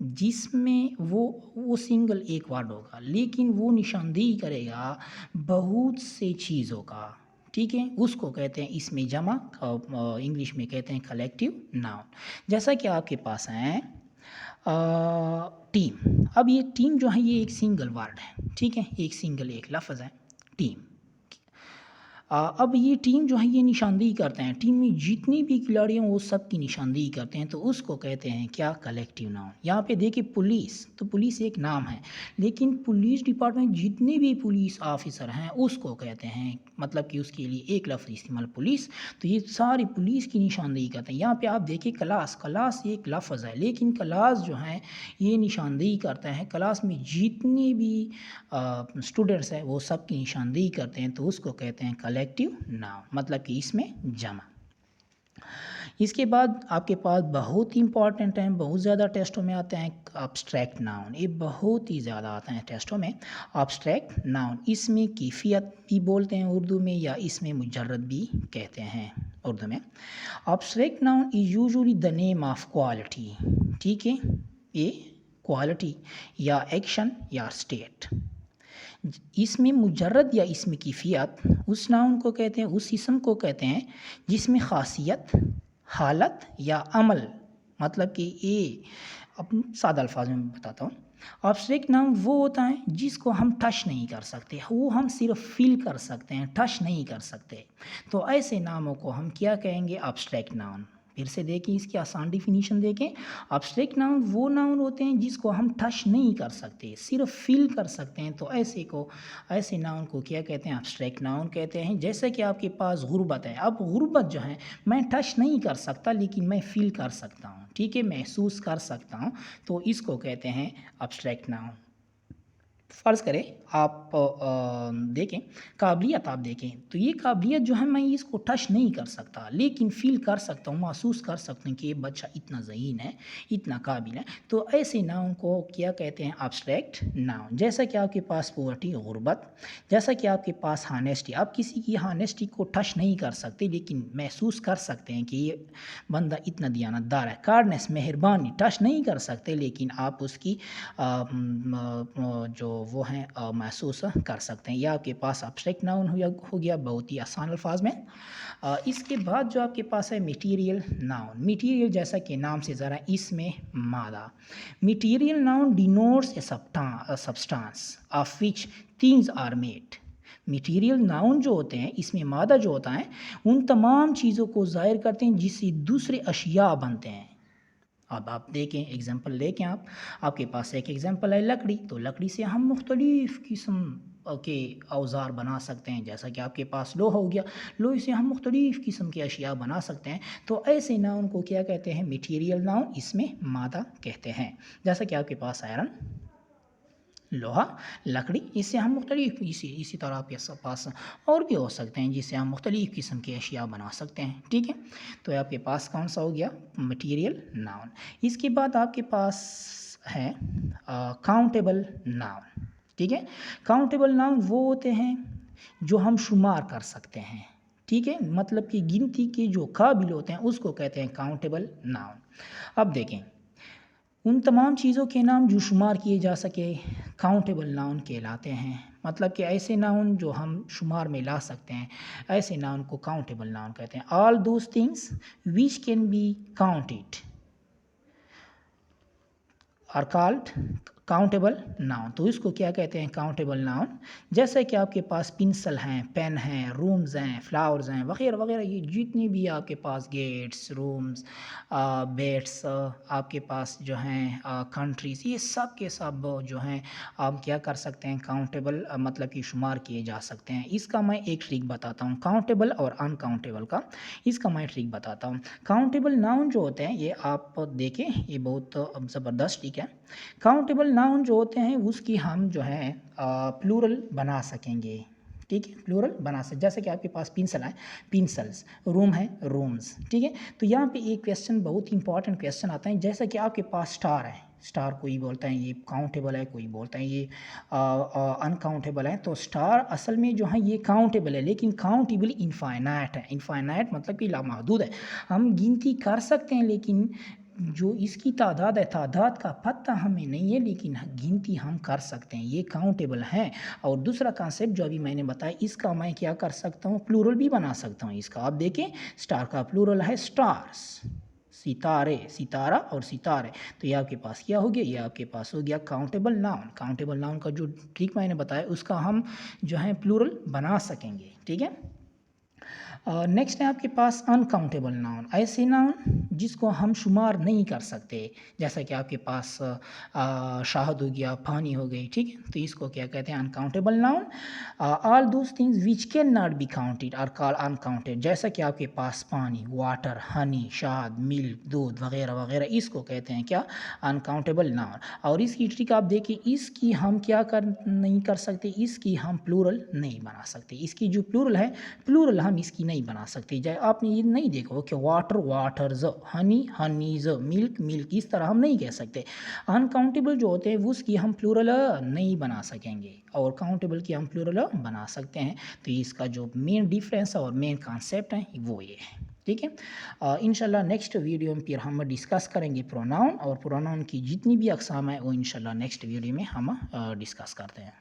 جس میں وہ سنگل ایک ورڈ ہوگا لیکن وہ نشاندہی کرے گا بہت سے چیزوں کا، ٹھیک ہے، اس کو کہتے ہیں اس میں جمع، انگلش میں کہتے ہیں کلیکٹیو ناؤن۔ جیسا کہ آپ کے پاس ہیں ٹیم، اب یہ ٹیم جو ہے یہ ایک سنگل ورڈ ہے، ٹھیک ہے، ایک سنگل ایک لفظ ہے ٹیم۔ اب یہ ٹیم جو ہے یہ نشاندہی کرتے ہیں، ٹیم میں جتنی بھی کھلاڑی ہیں وہ سب کی نشاندہی کرتے ہیں، تو اس کو کہتے ہیں کیا؟ Collective noun. یہاں پہ دیکھیں پولیس، تو پولیس ایک نام ہے لیکن پولیس ڈپارٹمنٹ جتنے بھی پولیس آفیسر ہیں اس کو کہتے ہیں، مطلب کہ اس کے لیے ایک لفظ استعمال پولیس، تو یہ ساری پولیس کی نشاندہی کرتے ہیں۔ یہاں پہ آپ دیکھیں کلاس، کلاس ایک لفظ ہے لیکن کلاس جو ہے یہ نشاندہی کرتا ہے، کلاس میں جتنے بھی اسٹوڈنٹس ہیں وہ سب کی نشاندہی کرتے ہیں، تو اس کو کہتے ہیں کلیکٹیو ناؤن، مطلب کہ اس میں جمع۔ اس کے بعد آپ کے پاس بہت امپورٹنٹ ہیں، بہت زیادہ ٹیسٹوں میں آتے ہیں ابسٹریکٹ ناؤن، یہ بہت ہی زیادہ آتے ہیں ٹیسٹوں میں ابسٹریکٹ ناؤن۔ اس میں کیفیت بھی بولتے ہیں اردو میں، یا اس میں مجرد بھی کہتے ہیں اردو میں۔ Abstract noun is usually the name of quality, ٹھیک ہے، یہ کوالٹی یا ایکشن یا اسٹیٹ۔ اس میں مجرد یا اسم کیفیت اس ناؤن کو کہتے ہیں، اس اسم کو کہتے ہیں جس میں خاصیت، حالت یا عمل، مطلب کہ یہ سادہ الفاظ میں بتاتا ہوں، ابسٹریکٹ ناؤن وہ ہوتا ہے جس کو ہم ٹچ نہیں کر سکتے، وہ ہم صرف فیل کر سکتے ہیں، ٹچ نہیں کر سکتے، تو ایسے ناموں کو ہم کیا کہیں گے؟ Abstract noun. پھر سے دیکھیں اس کی آسان ڈیفینیشن دیکھیں، ابسٹریکٹ ناؤن وہ ناؤن ہوتے ہیں جس کو ہم ٹچ نہیں کر سکتے، صرف فیل کر سکتے ہیں، تو ایسے ناؤن کو کیا کہتے ہیں؟ ابسٹریکٹ ناؤن کہتے ہیں۔ جیسے کہ آپ کے پاس غربت ہے، اب غربت جو ہے میں ٹچ نہیں کر سکتا لیکن میں فیل کر سکتا ہوں، ٹھیک ہے، محسوس کر سکتا ہوں، تو اس کو کہتے ہیں ابسٹریکٹ ناؤن۔ فرض کریں آپ دیکھیں قابلیت، آپ دیکھیں تو یہ قابلیت جو ہے میں اس کو ٹچ نہیں کر سکتا لیکن فیل کر سکتا ہوں، محسوس کر سکتا ہوں کہ یہ بچہ اتنا ذہین ہے، اتنا قابل ہے، تو ایسے ناؤن کو کیا کہتے ہیں؟ Abstract noun. جیسا کہ آپ کے پاس پاورٹی، غربت، جیسا کہ آپ کے پاس ہانیسٹی، آپ کسی کی ہانیسٹی کو ٹچ نہیں کر سکتے لیکن محسوس کر سکتے ہیں کہ یہ بندہ اتنا دیانتدار ہے، کارڈنس، مہربانی، ٹچ نہیں کر سکتے لیکن آپ اس کی جو وہ ہیں محسوس کر سکتے ہیں، یہ آپ کے پاس ابسٹریکٹ ناؤن ہو گیا بہت ہی آسان الفاظ میں۔ اس کے بعد جو آپ کے پاس ہے میٹیریل ناؤن۔ میٹیریل جیسا کہ نام سے ذرا اس میں مادہ، material noun denotes a substance of which things are made. Material noun جو ہوتے ہیں اس میں مادہ جو ہوتا ہے ان تمام چیزوں کو ظاہر کرتے ہیں جس سے دوسرے اشیاء بنتے ہیں۔ اب آپ دیکھیں ایگزامپل لے کے آپ کے پاس ایک ایگزامپل ہے لکڑی، تو لکڑی سے ہم مختلف قسم کے اوزار بنا سکتے ہیں، جیسا کہ آپ کے پاس لوہا ہو گیا، لوہے سے ہم مختلف قسم کے اشیاء بنا سکتے ہیں، تو ایسے ناؤن کو کیا کہتے ہیں؟ میٹیریل ناؤن، اس میں مادہ کہتے ہیں۔ جیسا کہ آپ کے پاس آئرن، لوہا، لکڑی، اس سے ہم مختلف اسی طرح آپ کے پاس اور بھی ہو سکتے ہیں جس سے ہم مختلف قسم کے اشیاء بنا سکتے ہیں، ٹھیک ہے، تو آپ کے پاس کون سا ہو گیا؟ Material noun. اس کے بعد آپ کے پاس ہے کاؤنٹیبل ناؤن، ٹھیک ہے، کاؤنٹیبل ناؤن وہ ہوتے ہیں جو ہم شمار کر سکتے ہیں، ٹھیک ہے، مطلب کہ گنتی کے جو قابل ہوتے ہیں اس کو کہتے ہیں کاؤنٹیبل ناؤن۔ اب دیکھیں ان تمام چیزوں کے نام جو شمار کیے جا سکے کاؤنٹیبل ناؤن کہلاتے ہیں، مطلب کہ ایسے ناؤن جو ہم شمار میں لا سکتے ہیں، ایسے ناؤن کو کاؤنٹیبل ناؤن کہتے ہیں۔ All those things which can be counted are called countable noun, تو اس کو کیا کہتے ہیں؟ Countable noun. جیسے کہ آپ کے پاس پنسل ہیں، پین ہیں، رومز ہیں، فلاورز ہیں، وغیرہ وغیرہ، یہ جتنی بھی آپ کے پاس گیٹس، رومز، بیٹس، آپ کے پاس جو ہیں کنٹریز، یہ سب کے سب جو ہیں آپ کیا کر سکتے ہیں؟ کاؤنٹیبل، مطلب کہ شمار کیے جا سکتے ہیں۔ اس کا میں ایک ٹرک بتاتا ہوں، کاؤنٹیبل اور ان کاؤنٹیبل کا، اس کا میں ٹرک بتاتا ہوں۔ کاؤنٹیبل ناؤن جو ہوتے ہیں یہ آپ دیکھیں یہ بہت زبردست ٹرک ہے۔ کاؤنٹیبل ناؤن جو ہوتے ہیں اس کی ہم جو ہے پلورل بنا سکیں گے، ٹھیک ہے، پلورل بنا سکتے، جیسے کہ آپ کے پاس پنسل ہے، پنسلز، روم ہے، رومز، ٹھیک ہے، تو یہاں پہ ایک کویسچن بہت امپورٹنٹ کویسچن آتا ہے، جیسا کہ آپ کے پاس اسٹار ہے، اسٹار کوئی بولتا ہے یہ کاؤنٹیبل ہے، کوئی بولتا ہے یہ ان کاؤنٹیبل ہے، تو اسٹار اصل میں جو ہے یہ کاؤنٹیبل ہے لیکن کاؤنٹیبل انفائنائٹ ہے، انفائنائٹ مطلب کہ لامحدود ہے، ہم گنتی کر سکتے ہیں لیکن جو اس کی تعداد ہے، تعداد کا پتہ ہمیں نہیں ہے لیکن گنتی ہم کر سکتے ہیں، یہ کاؤنٹیبل ہیں۔ اور دوسرا کانسیپٹ جو ابھی میں نے بتایا، اس کا میں کیا کر سکتا ہوں، پلورل بھی بنا سکتا ہوں اس کا۔ آپ دیکھیں اسٹار کا پلورل ہے اسٹارس، ستارے، ستارہ اور ستارے، تو یہ آپ کے پاس کیا ہو گیا، یہ آپ کے پاس ہو گیا کاؤنٹیبل ناؤن۔ کاؤنٹیبل ناؤن کا جو ٹرک میں نے بتایا اس کا ہم جو ہے پلورل بنا سکیں گے، ٹھیک ہے۔ نیکسٹ ہے آپ کے پاس انکاؤنٹیبل ناؤن، ایسے ناؤن جس کو ہم شمار نہیں کر سکتے، جیسا کہ آپ کے پاس شہد ہو گیا، پانی ہو گئی، ٹھیک ہے، تو اس کو کیا کہتے ہیں، uncountable noun. All those things which can not be counted are call uncounted, جیسا کہ آپ کے پاس پانی، واٹر، ہنی، شہد، ملک، دودھ وغیرہ وغیرہ، اس کو کہتے ہیں کیا، انکاؤنٹیبل ناؤن۔ اور اس کی ٹرک آپ دیکھیں، اس کی ہم کیا نہیں کر سکتے، اس کی ہم پلورل نہیں بنا سکتے، اس کی جو پلورل ہے، پلورل ہم اس کی نہیں بنا سکتے۔ جائے آپ نے یہ نہیں دیکھا ہو کہ واٹر واٹرز، ہنی ہنیز، ملک ملک، اس طرح ہم نہیں کہہ سکتے۔ انکاؤنٹیبل جو ہوتے ہیں اس کی ہم پلورل نہیں بنا سکیں گے، اور کاؤنٹیبل کی ہم پلورل بنا سکتے ہیں۔ تو اس کا جو مین ڈیفرنس اور مین کانسیپٹ ہے وہ یہ ہے، ٹھیک ہے۔ انشاءاللہ نیکسٹ ویڈیو میں پھر ہم ڈسکس کریں گے پروناؤن، اور پروناؤن کی جتنی بھی اقسام ہیں وہ انشاءاللہ نیکسٹ ویڈیو میں ہم ڈسکس کرتے ہیں۔